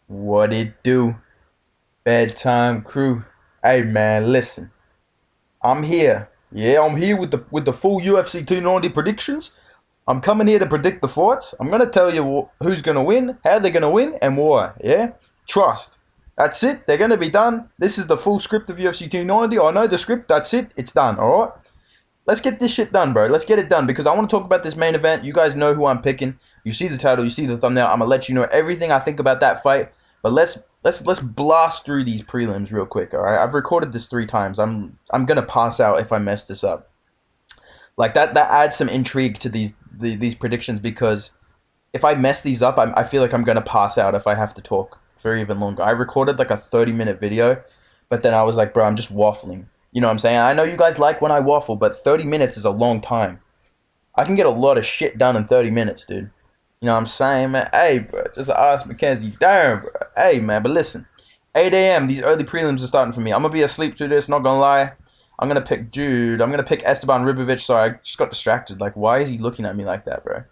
What it do? Bedtime crew. Hey man, listen. I'm here. Yeah, I'm here with the full UFC 290 predictions. I'm coming here to predict the fights. I'm gonna tell you who's gonna win, how they're gonna win, and why. Yeah, trust. That's it. They're gonna be done. This is the full script of UFC 290. I know the script. That's it. It's done. All right. Let's get this shit done, bro. Let's get it done because I want to talk about this main event. You guys know who I'm picking. You see the title, you see the thumbnail. I'm gonna let you know everything I think about that fight. But let's blast through these prelims real quick. All right, I've recorded this 3 times. I'm gonna pass out if I mess this up. Like that adds some intrigue to these predictions because if I mess these up, I feel like I'm gonna pass out if I have to talk for even longer. I recorded like a 30-minute video, but then I was like, bro, I'm just waffling. You know what I'm saying? I know you guys like when I waffle, but 30 minutes is a long time. I can get a lot of shit done in 30 minutes, dude. You know what I'm saying, man? Hey, bro, just ask Mackenzie. Damn, bro. Hey, man, but listen. 8 a.m., these early prelims are starting for me. I'm going to be asleep through this, not going to lie. I'm going to pick, dude, I'm going to pick Esteban Ribovic. Sorry, I just got distracted. Like, why is he looking at me like that, bro?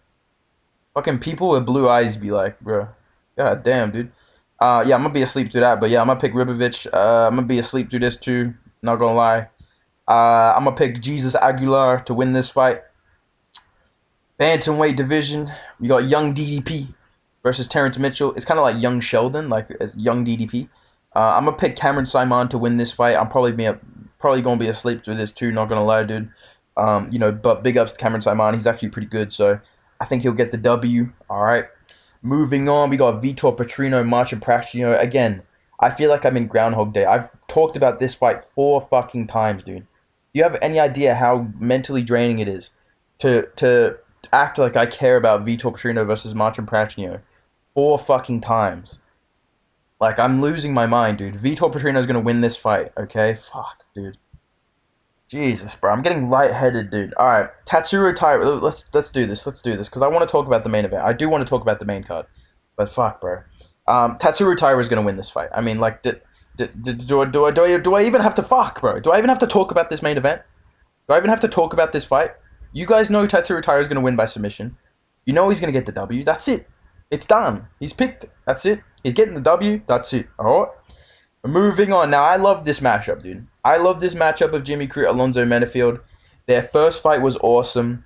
Fucking people with blue eyes be like, bro. God damn, dude. Yeah, I'm going to be asleep through that. But yeah, I'm going to pick Ribovic. I'm going to be asleep through this, too. Not going to lie. I'm going to pick Jesus Aguilar to win this fight. Bantamweight division, we got young DDP versus Terrence Mitchell. It's kind of like young Sheldon, like as young DDP. I'm gonna pick Cameron Simon to win this fight. I'm probably gonna be asleep through this too. Not gonna lie, dude. But big ups to Cameron Simon. He's actually pretty good, so I think he'll get the W. All right. Moving on, we got Vitor Petrino, Marcin Prachnio. Again, I feel like I'm in Groundhog Day. I've talked about this fight 4 fucking times, dude. Do you have any idea how mentally draining it is to act like I care about Vitor Petrino versus Marcin Prachnio 4 fucking times? Like, I'm losing my mind, dude. Vitor Petrino is gonna win this fight, okay? Fuck, dude. Jesus, bro. I'm getting lightheaded, dude. All right, Tatsuro Taira. Let's do this. Let's do this because I want to talk about the main event. I do want to talk about the main card, but fuck, bro. Tatsuro Taira is gonna win this fight. I mean, like, do I even have to fuck, bro? Do I even have to talk about this main event? Do I even have to talk about this fight? You guys know Tatsuro Taira is gonna win by submission. You know he's gonna get the W. That's it. It's done. He's picked. That's it. He's getting the W. That's it. All right. Moving on. Now, I love this matchup, dude. I love this matchup of Jimmy Crute, Alonzo Menifield. Their first fight was awesome.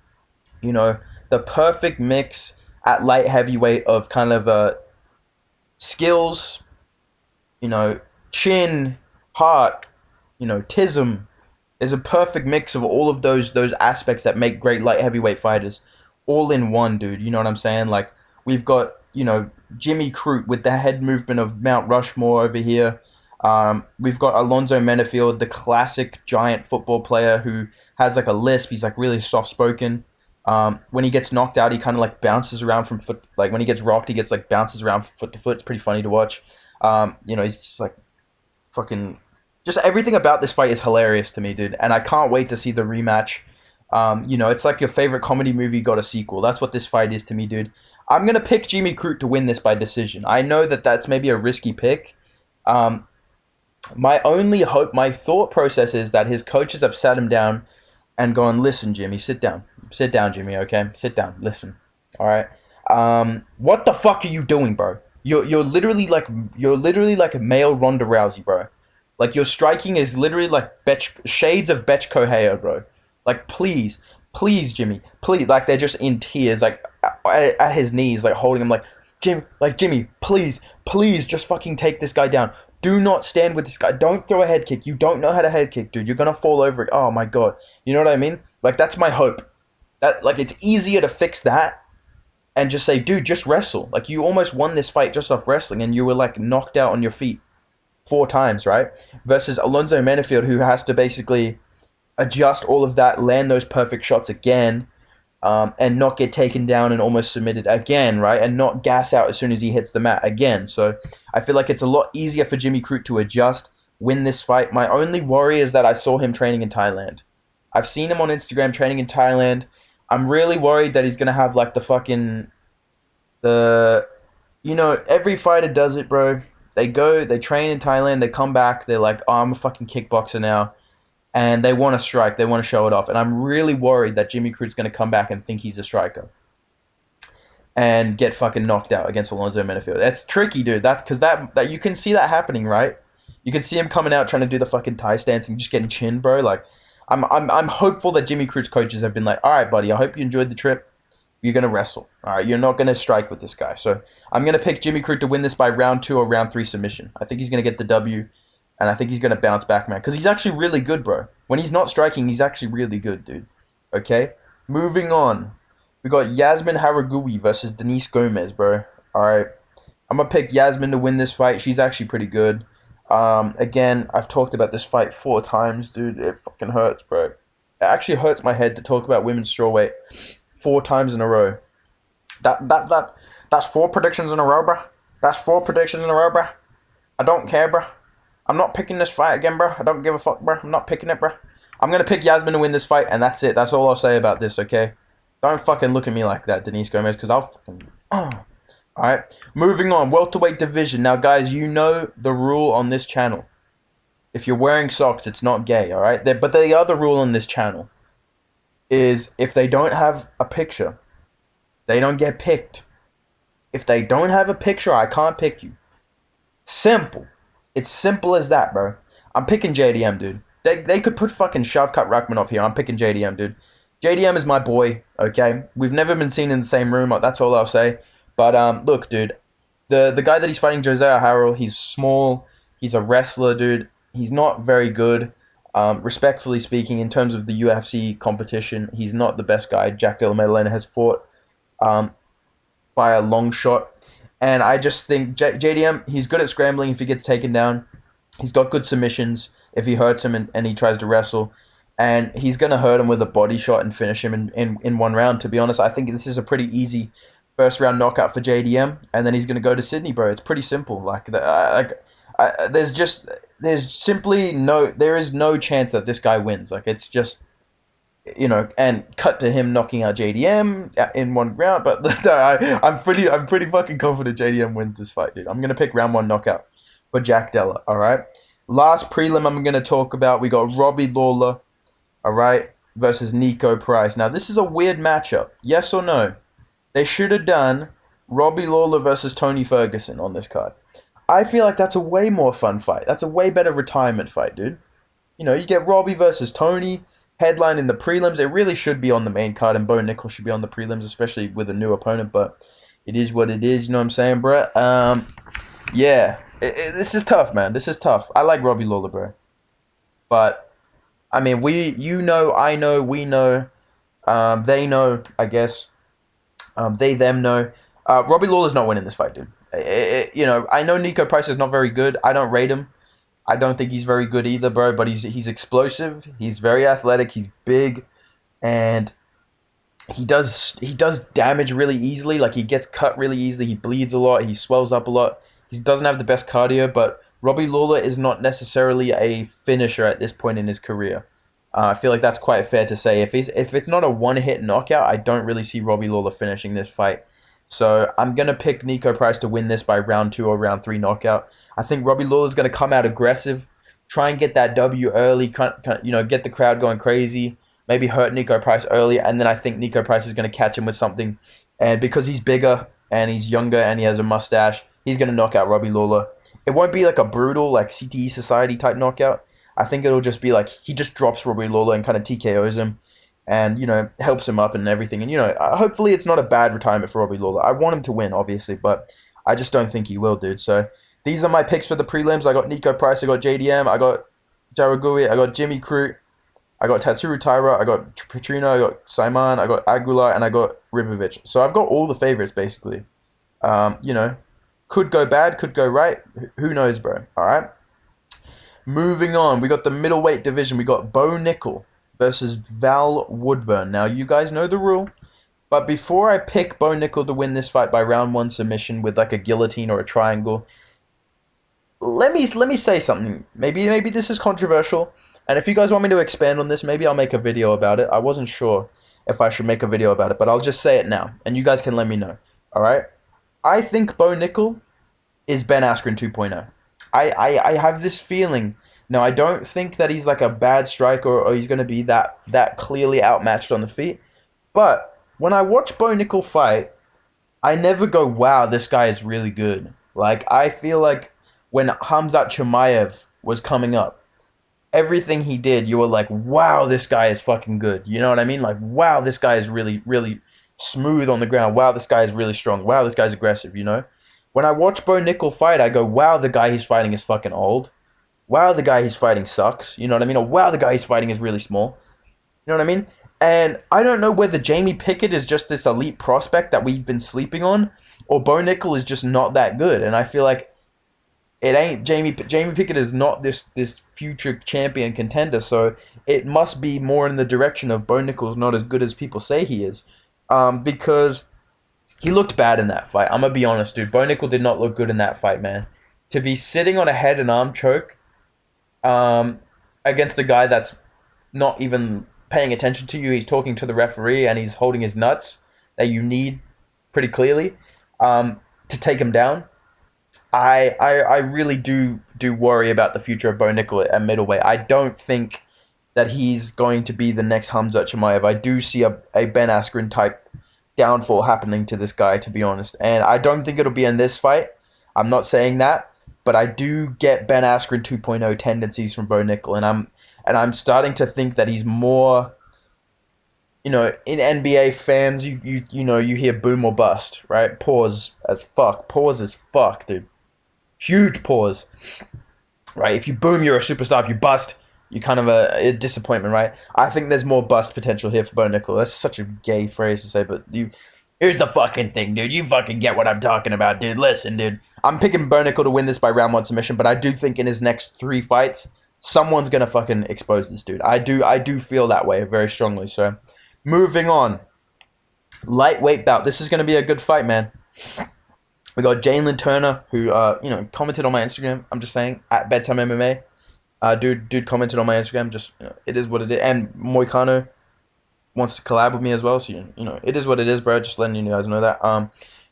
You know, the perfect mix at light heavyweight of kind of skills, chin, heart, tism. There's a perfect mix of all of those aspects that make great light heavyweight fighters all in one, dude. You know what I'm saying? Like, we've got, Jimmy Crute with the head movement of Mount Rushmore over here. We've got Alonzo Menifield, the classic giant football player who has like a lisp. He's like really soft spoken. When he gets knocked out, he kind of like bounces around from foot. Like when he gets rocked, he gets like bounces around from foot to foot. It's pretty funny to watch. He's just like fucking. Just everything about this fight is hilarious to me, dude. And I can't wait to see the rematch. It's like your favorite comedy movie got a sequel. That's what this fight is to me, dude. I'm gonna pick Jimmy Crute to win this by decision. I know that that's maybe a risky pick. Um, my only hope, my thought process is that his coaches have sat him down and gone, listen, Jimmy, sit down, Jimmy, okay, sit down, listen, all right. What the fuck are you doing, bro? You're literally like a male Ronda Rousey, bro. Like your striking is literally like shades of Betch Kohea, bro. Like please, Jimmy, please. Like they're just in tears, like at his knees, like holding him, Jimmy, please, just fucking take this guy down. Do not stand with this guy. Don't throw a head kick. You don't know how to head kick, dude. You're gonna fall over it. Oh my god. You know what I mean? Like that's my hope. That like it's easier to fix that and just say, dude, just wrestle. Like you almost won this fight just off wrestling, and you were like knocked out on your feet 4 times, right? Versus Alonzo Menifield, who has to basically adjust all of that, land those perfect shots again, and not get taken down and almost submitted again, right? And not gas out as soon as he hits the mat again. So I feel like it's a lot easier for Jimmy Crute to adjust, win this fight. My only worry is that I saw him training in Thailand. I've seen him on Instagram training in Thailand. I'm really worried that he's gonna have like the every fighter does it, bro. They go, they train in Thailand, they come back, they're like, oh, I'm a fucking kickboxer now. And they want to strike, they want to show it off. And I'm really worried that Jimmy Crute's going to come back and think he's a striker. and get fucking knocked out against Alonzo Menifield. That's tricky, dude. That's because that you can see that happening, right? You can see him coming out trying to do the fucking Thai stance and just getting chinned, bro. Like, I'm hopeful that Jimmy Crute's coaches have been like, all right, buddy, I hope you enjoyed the trip. You're gonna wrestle, all right? You're not gonna strike with this guy. So I'm gonna pick Jimmy Crute to win this by round 2 or round 3 submission. I think he's gonna get the W, and I think he's gonna bounce back, man, because he's actually really good, bro. When he's not striking, he's actually really good, dude. Okay, moving on. We got Yasmin Haragui versus Denise Gomez, bro. All right, I'm gonna pick Yasmin to win this fight. She's actually pretty good. Again, I've talked about this fight 4 times, dude. It fucking hurts, bro. It actually hurts my head to talk about women's strawweight 4 times in a row. That's 4 predictions in a row, bro. That's 4 predictions in a row, bro. I don't care, bro. I'm not picking this fight again, bro. I don't give a fuck, bro. I'm not picking it, bro. I'm gonna pick Yasmin to win this fight, and that's it. That's all I'll say about this, okay? Don't fucking look at me like that, Denise Gomez, because I'll fucking... Alright, moving on. Welterweight division. Now, guys, you know the rule on this channel. If you're wearing socks, it's not gay, alright? But the other rule on this channel is if they don't have a picture, they don't get picked. If they don't have a picture, I can't pick you. Simple. It's simple as that, bro. I'm picking JDM, dude. They could put fucking Shavkat Rakhmonov here. I'm picking JDM, dude. JDM is my boy, okay? We've never been seen in the same room. That's all I'll say. But, look, dude. The guy that he's fighting, Josiah Harrell, he's small. He's a wrestler, dude. He's not very good. Respectfully speaking, in terms of the UFC competition, he's not the best guy Jack Della Maddalena has fought by a long shot. And I just think JDM, he's good at scrambling if he gets taken down. He's got good submissions if he hurts him and he tries to wrestle. And he's going to hurt him with a body shot and finish him in 1 round. To be honest, I think this is a pretty easy first round knockout for JDM. And then he's going to go to Sydney, bro. It's pretty simple. There is no chance that this guy wins. Like, it's just, you know, and cut to him knocking out JDM in 1 round. But I'm pretty fucking confident JDM wins this fight, dude. I'm going to pick round 1 knockout for Jack Della, all right? Last prelim I'm going to talk about, we got Robbie Lawler, all right, versus Niko Price. Now, this is a weird matchup. Yes or no? They should have done Robbie Lawler versus Tony Ferguson on this card. I feel like that's a way more fun fight. That's a way better retirement fight, dude. You know, you get Robbie versus Tony, headline in the prelims. It really should be on the main card, and Bo Nickal should be on the prelims, especially with a new opponent, but it is what it is, you know what I'm saying, bro? Yeah. This is tough, man. This is tough. I like Robbie Lawler, bro. But, I mean, you know, I know, we know, they know, I guess. They, them know. Robbie Lawler's not winning this fight, dude. You know, I know Niko Price is not very good. I don't rate him. I don't think he's very good either, bro. But he's explosive. He's very athletic. He's big, and he does damage really easily. Like, he gets cut really easily. He bleeds a lot. He swells up a lot. He doesn't have the best cardio, but Robbie Lawler is not necessarily a finisher at this point in his career. I feel like that's quite fair to say. If it's not a one-hit knockout, I don't really see Robbie Lawler finishing this fight. So I'm going to pick Niko Price to win this by round 2 or round 3 knockout. I think Robbie Lawler's going to come out aggressive, try and get that W early, you know, get the crowd going crazy, maybe hurt Niko Price early, and then I think Niko Price is going to catch him with something. And because he's bigger and he's younger and he has a mustache, he's going to knock out Robbie Lawler. It won't be like a brutal, like CTE Society type knockout. I think it'll just be like he just drops Robbie Lawler and kind of TKOs him and, you know, helps him up and everything. And, you know, hopefully it's not a bad retirement for Robbie Lawler. I want him to win, obviously, but I just don't think he will, dude. So these are my picks for the prelims. I got Niko Price, I got JDM, I got Jaragui, I got Jimmy Crute, I got Tatsuro Taira, I got Petrino, I got Simon, I got Aguilar, and I got Ribovic. So I've got all the favorites, basically. You know, could go bad, could go right. Who knows, bro? All right. Moving on, we got the middleweight division. We got Bo Nickal versus Val Woodburn. Now, you guys know the rule. But before I pick Bo Nickal to win this fight by round 1 submission with like a guillotine or a triangle, let me say something. Maybe this is controversial. And if you guys want me to expand on this, maybe I'll make a video about it. I wasn't sure if I should make a video about it, but I'll just say it now. And you guys can let me know. All right? I think Bo Nickal is Ben Askren 2.0. I have this feeling. Now, I don't think that he's like a bad striker or he's going to be that clearly outmatched on the feet. But when I watch Bo Nickal fight, I never go, wow, this guy is really good. Like, I feel like when Hamzat Chimaev was coming up, everything he did, you were like, wow, this guy is fucking good. You know what I mean? Like, wow, this guy is really, really smooth on the ground. Wow, this guy is really strong. Wow, this guy's aggressive, you know? When I watch Bo Nickal fight, I go, wow, the guy he's fighting is fucking old. Wow, the guy he's fighting sucks. You know what I mean? Or wow, the guy he's fighting is really small. You know what I mean? And I don't know whether Jamie Pickett is just this elite prospect that we've been sleeping on, or Bo Nickal is just not that good. And I feel like it ain't Jamie Pickett is not this future champion contender, so it must be more in the direction of Bo Nickal's not as good as people say he is, because he looked bad in that fight. I'm gonna be honest, dude. Bo Nickal did not look good in that fight, man. To be sitting on a head and arm choke, um, against a guy that's not even paying attention to you. He's talking to the referee and he's holding his nuts that you need pretty clearly, to take him down. I really do worry about the future of Bo Nickal at middleweight. I don't think that he's going to be the next Hamzat Chimaev. I do see a Ben Askren type downfall happening to this guy, to be honest. And I don't think it'll be in this fight. I'm not saying that, but I do get Ben Askren 2.0 tendencies from Bo Nickal, and I'm starting to think that he's more, you know, in NBA fans, you know, you hear boom or bust, right? Pause as fuck. Pause as fuck, dude. Huge pause, right? If you boom, you're a superstar. If you bust, you're kind of a disappointment, right? I think there's more bust potential here for Bo Nickal. That's such a gay phrase to say, but here's the fucking thing, dude. You fucking get what I'm talking about, dude. Listen, dude. I'm picking Bo Nickal to win this by round 1 submission, but I do think in his next 3 fights, someone's gonna fucking expose this dude. I do feel that way very strongly. So, moving on, lightweight bout. This is gonna be a good fight, man. We got Jalin Turner, who you know, commented on my Instagram. I'm just saying, at Bedtime MMA. Dude commented on my Instagram. Just, you know, it is what it is. And Moicano wants to collab with me as well. So you know, it is what it is, bro. Just letting you guys know that.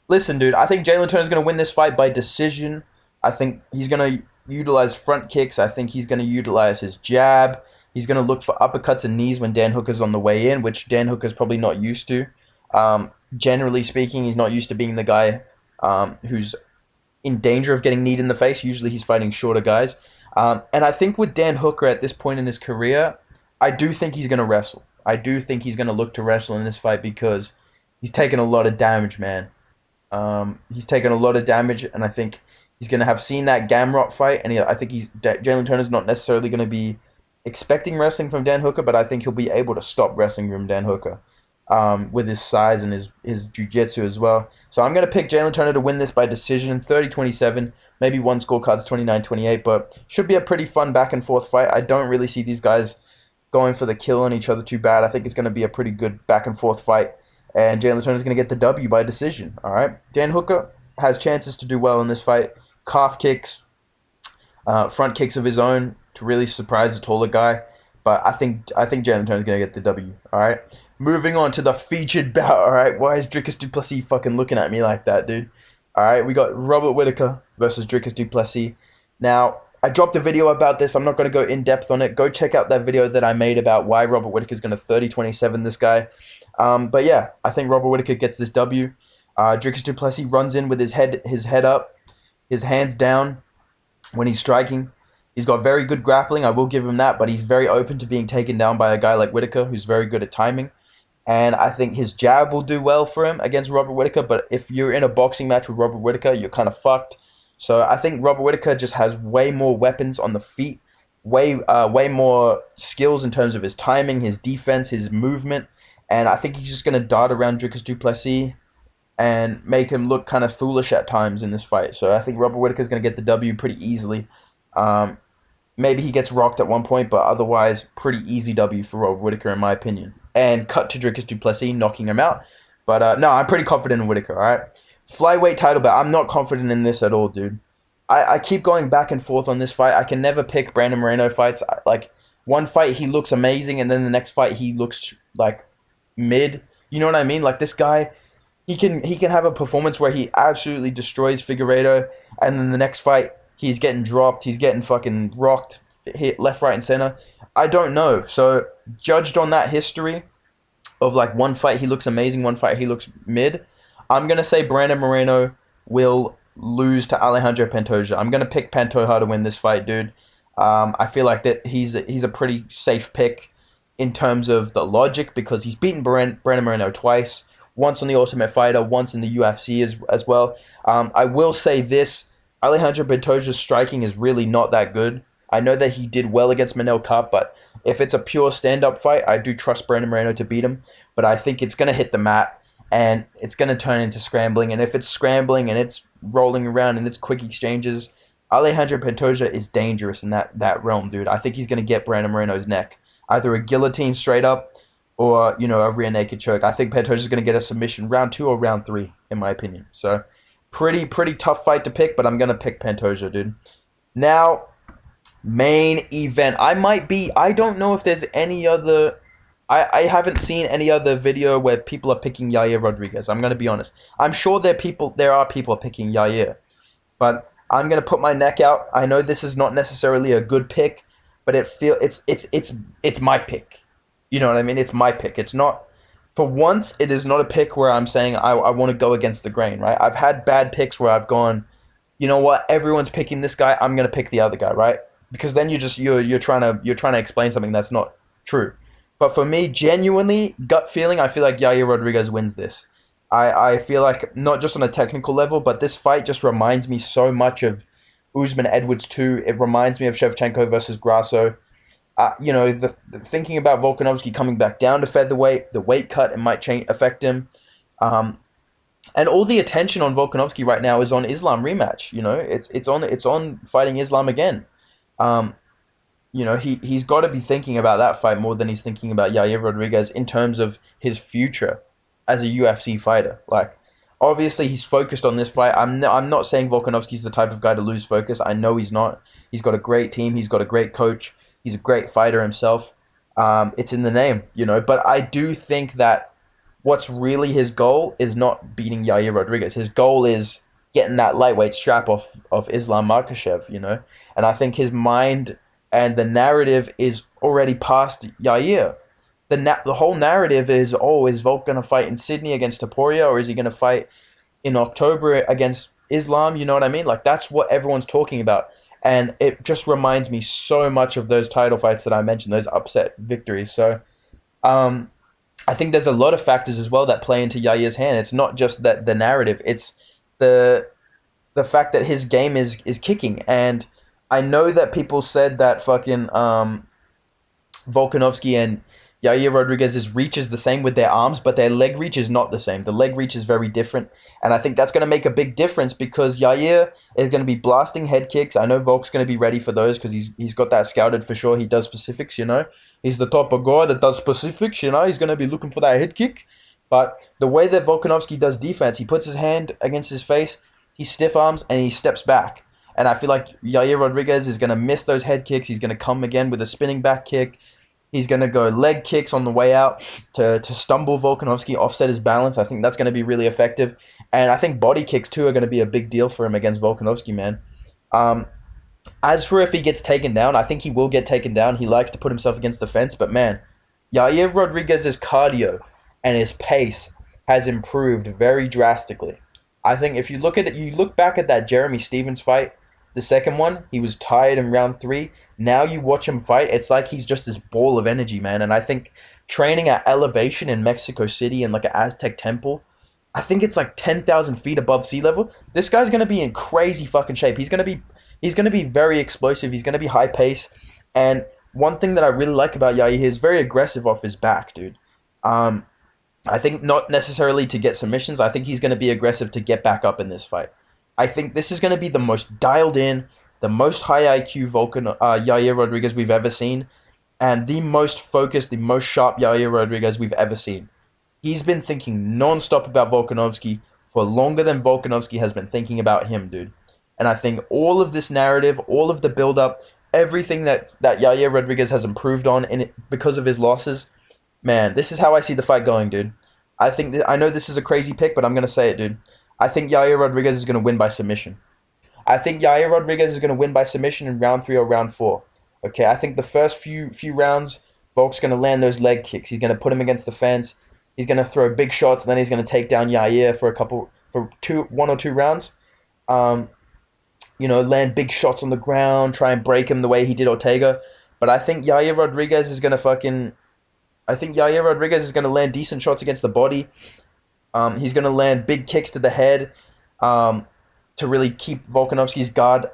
Listen, dude. I think Jalin Turner's gonna win this fight by decision. I think he's gonna utilize front kicks. I think he's gonna utilize his jab. He's gonna look for uppercuts and knees when Dan Hooker's on the way in, which Dan Hooker's probably not used to. Generally speaking, he's not used to being the guy who's in danger of getting kneed in the face. Usually he's fighting shorter guys. And I think with Dan Hooker at this point in his career, I do think he's going to wrestle. I do think he's going to look to wrestle in this fight because he's taken a lot of damage, man. He's taken a lot of damage, and I think he's going to have seen that Gamrot fight, and I think Jalin Turner's not necessarily going to be expecting wrestling from Dan Hooker, but I think he'll be able to stop wrestling from Dan Hooker. With his size and his jiu-jitsu as well. So I'm going to pick Jalin Turner to win this by decision, 30-27, maybe one scorecard's 29-28, but should be a pretty fun back-and-forth fight. I don't really see these guys going for the kill on each other too bad. I think it's going to be a pretty good back-and-forth fight, and Jalin Turner's going to get the W by decision, all right? Dan Hooker has chances to do well in this fight. Calf kicks, front kicks of his own to really surprise the taller guy. But I think Jalin Turner's going to get the W, all right? Moving on to the featured bout, all right? Why is Dricus du Plessis fucking looking at me like that, dude? All right, we got Robert Whittaker versus Dricus du Plessis. Now, I dropped a video about this. I'm not going to go in-depth on it. Go check out that video that I made about why Robert Whittaker's going to 30-27 this guy. But yeah, I think Robert Whittaker gets this W. Dricus du Plessis runs in with his head up, his hands down when he's striking. He's got very good grappling, I will give him that, but he's very open to being taken down by a guy like Whittaker, who's very good at timing. And I think his jab will do well for him against Robert Whittaker, but if you're in a boxing match with Robert Whittaker, you're kind of fucked. So I think Robert Whittaker just has way more weapons on the feet, way more skills in terms of his timing, his defense, his movement, and I think he's just going to dart around Dricus du Plessis and make him look kind of foolish at times in this fight. So I think Robert Whittaker's going to get the W pretty easily. Maybe he gets rocked at one point, but otherwise, pretty easy W for Robert Whittaker, in my opinion. And cut to Dricus du Plessis, knocking him out. But no, I'm pretty confident in Whittaker, all right? Flyweight title bout. I'm not confident in this at all, dude. I keep going back and forth on this fight. I can never pick Brandon Moreno fights. Like, one fight, he looks amazing, and then the next fight, he looks, like, mid. You know what I mean? Like, this guy, he can have a performance where he absolutely destroys Figueiredo, and then the next fight, he's getting dropped. He's getting fucking rocked, hit left, right, and center. I don't know. So, judged on that history of, like, one fight he looks amazing, one fight he looks mid, I'm gonna say Brandon Moreno will lose to Alejandro Pantoja. I'm gonna pick Pantoja to win this fight, dude. I feel like that he's a pretty safe pick in terms of the logic because he's beaten Brandon Moreno twice, once on the Ultimate Fighter, once in the UFC as well. I will say this: Alejandro Pantoja's striking is really not that good. I know that he did well against Manel Cup, but if it's a pure stand-up fight, I do trust Brandon Moreno to beat him. But I think it's gonna hit the mat and it's going to turn into scrambling. And if it's scrambling and it's rolling around and it's quick exchanges, Alejandro Pantoja is dangerous in that realm, dude. I think he's going to get Brandon Moreno's neck, either a guillotine straight up or a rear naked choke. I think Pantoja's going to get a submission round 2 or round 3, in my opinion. So pretty tough fight to pick, but I'm going to pick Pantoja, dude. Now, main event. I don't know if there's any other. I haven't seen any other video where people are picking Yair Rodriguez. I'm gonna be honest. I'm sure there are people picking Yair, but I'm gonna put my neck out. I know this is not necessarily a good pick, but it's my pick. You know what I mean? It's my pick. It's not for once. It is not a pick where I'm saying I want to go against the grain. Right? I've had bad picks where I've gone, you know what? Everyone's picking this guy. I'm gonna pick the other guy, right? Because then you're trying to explain something that's not true. But for me, genuinely, gut feeling, I feel like Yair Rodriguez wins this. I feel like not just on a technical level, but this fight just reminds me so much of Usman Edwards too. It reminds me of Shevchenko versus Grasso. Thinking about Volkanovski coming back down to featherweight, the weight cut, it might affect him. Um, and all the attention on Volkanovski right now is on Islam rematch. It's on fighting Islam again. Um, he's got to be thinking about that fight more than he's thinking about Yair Rodriguez in terms of his future as a UFC fighter. Like, obviously, he's focused on this fight. I'm not saying Volkanovski's the type of guy to lose focus. I know he's not. He's got a great team. He's got a great coach. He's a great fighter himself. It's in the name, But I do think that what's really his goal is not beating Yair Rodriguez. His goal is getting that lightweight strap off Islam Makhachev, And I think his mind and the narrative is already past Yair. The whole narrative is, oh, is Volk going to fight in Sydney against Taporia, or is he going to fight in October against Islam? You know what I mean? Like, that's what everyone's talking about. And it just reminds me so much of those title fights that I mentioned, those upset victories. So I think there's a lot of factors as well that play into Yair's hand. It's not just that the narrative, it's the fact that his game is kicking. And I know that people said that fucking Volkanovski and Yair Rodriguez's reach is the same with their arms, but their leg reach is not the same. The leg reach is very different, and I think that's going to make a big difference because Yair is going to be blasting head kicks. I know Volk's going to be ready for those because he's got that scouted for sure. He does specifics, He's the type of guy that does specifics, He's going to be looking for that head kick. But the way that Volkanovski does defense, he puts his hand against his face, he stiff arms, and he steps back. And I feel like Yair Rodriguez is going to miss those head kicks. He's going to come again with a spinning back kick. He's going to go leg kicks on the way out to stumble Volkanovski, offset his balance. I think that's going to be really effective. And I think body kicks, too, are going to be a big deal for him against Volkanovski, man. As for if he gets taken down, I think he will get taken down. He likes to put himself against the fence. But, man, Yair Rodriguez's cardio and his pace has improved very drastically. I think if you look back at that Jeremy Stephens fight, the second one, he was tired in round 3. Now you watch him fight, it's like he's just this ball of energy, man. And I think training at elevation in Mexico City and like an Aztec temple, I think it's like 10,000 feet above sea level. This guy's gonna be in crazy fucking shape. He's gonna be very explosive. He's gonna be high pace. And one thing that I really like about Yair, he's very aggressive off his back, dude. I think not necessarily to get submissions. I think he's going to be aggressive to get back up in this fight. I think this is going to be the most dialed in, the most high IQ Yair Rodriguez we've ever seen, and the most focused, the most sharp Yair Rodriguez we've ever seen. He's been thinking non-stop about Volkanovski for longer than Volkanovski has been thinking about him, dude. And I think all of this narrative, all of the build-up, everything that Yair Rodriguez has improved on because of his losses, man, this is how I see the fight going, dude. I know this is a crazy pick, but I'm going to say it, dude. I think Yair Rodriguez is going to win by submission. I think Yair Rodriguez is going to win by submission in round 3 or round 4. Okay, I think the first few rounds, Volk's going to land those leg kicks. He's going to put him against the fence. He's gonna throw big shots, and then he's gonna take down Yair for one or two rounds. Um, land big shots on the ground, try and break him the way he did Ortega. But I think Yair Rodriguez is gonna land decent shots against the body. He's gonna land big kicks to the head, um, to really keep Volkanovski's guard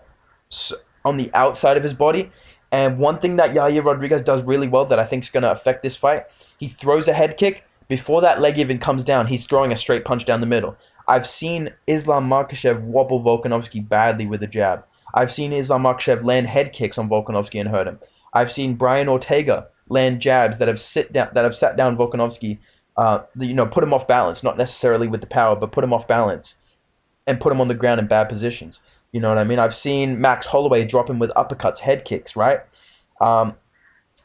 on the outside of his body. And one thing that Yair Rodriguez does really well that I think is going to affect this fight, he throws a head kick. Before that leg even comes down, he's throwing a straight punch down the middle. I've seen Islam Makhachev wobble Volkanovski badly with a jab. I've seen Islam Makhachev land head kicks on Volkanovski and hurt him. I've seen Brian Ortega land jabs that have sat down Volkanovski, put him off balance, not necessarily with the power, but put him off balance and put him on the ground in bad positions. You know what I mean? I've seen Max Holloway drop him with uppercuts, head kicks, right? I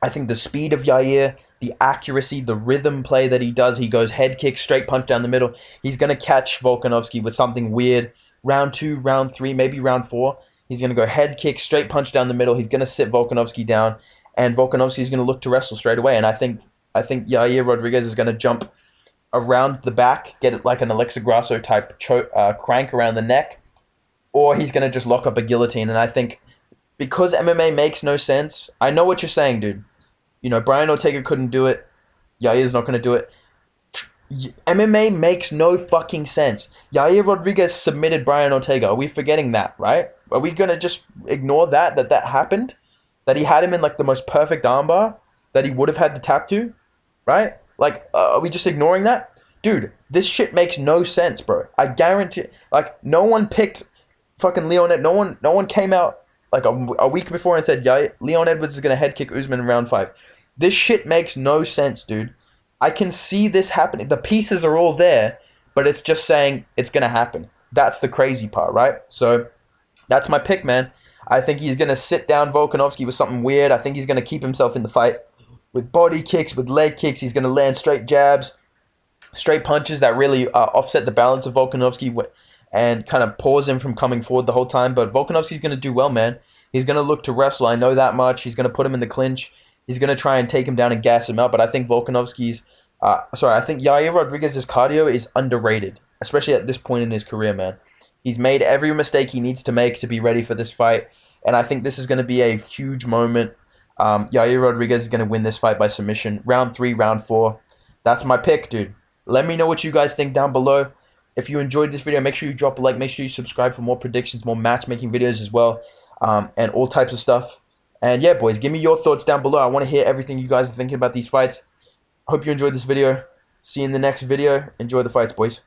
think the speed of Yair, the accuracy, the rhythm play that he does, he goes head kick, straight punch down the middle. He's going to catch Volkanovski with something weird. Round 2, round 3, maybe round 4. He's going to go head kick, straight punch down the middle. He's going to sit Volkanovski down, and Volkanovski is going to look to wrestle straight away. And I think Yair Rodriguez is going to jump around the back, get it like an Alexa Grasso type crank around the neck, or he's going to just lock up a guillotine. And I think because MMA makes no sense, I know what you're saying, dude. Brian Ortega couldn't do it. Yair's not going to do it. MMA makes no fucking sense. Yair Rodriguez submitted Brian Ortega. Are we forgetting that, right? Are we going to just ignore that happened? That he had him in like the most perfect armbar that he would have had to tap to, right? Like, are we just ignoring that? Dude, this shit makes no sense, bro. I guarantee, like, no one picked fucking Leon Edwards. No one came out like a week before and said, yeah, Leon Edwards is going to head kick Usman in round 5. This shit makes no sense, dude. I can see this happening. The pieces are all there, but it's just saying it's going to happen. That's the crazy part, right? So that's my pick, man. I think he's going to sit down Volkanovski with something weird. I think he's going to keep himself in the fight with body kicks, with leg kicks. He's going to land straight jabs, straight punches that really offset the balance of Volkanovski and kind of pause him from coming forward the whole time. But Volkanovski's going to do well, man. He's going to look to wrestle. I know that much. He's going to put him in the clinch. He's going to try and take him down and gas him out. But I think I think Yair Rodriguez's cardio is underrated, especially at this point in his career, man. He's made every mistake he needs to make to be ready for this fight. And I think this is going to be a huge moment. Yair Rodriguez is going to win this fight by submission. Round 3, round 4. That's my pick, dude. Let me know what you guys think down below. If you enjoyed this video, make sure you drop a like. Make sure you subscribe for more predictions, more matchmaking videos as well, and all types of stuff. And yeah, boys, give me your thoughts down below. I want to hear everything you guys are thinking about these fights. Hope you enjoyed this video. See you in the next video. Enjoy the fights, boys.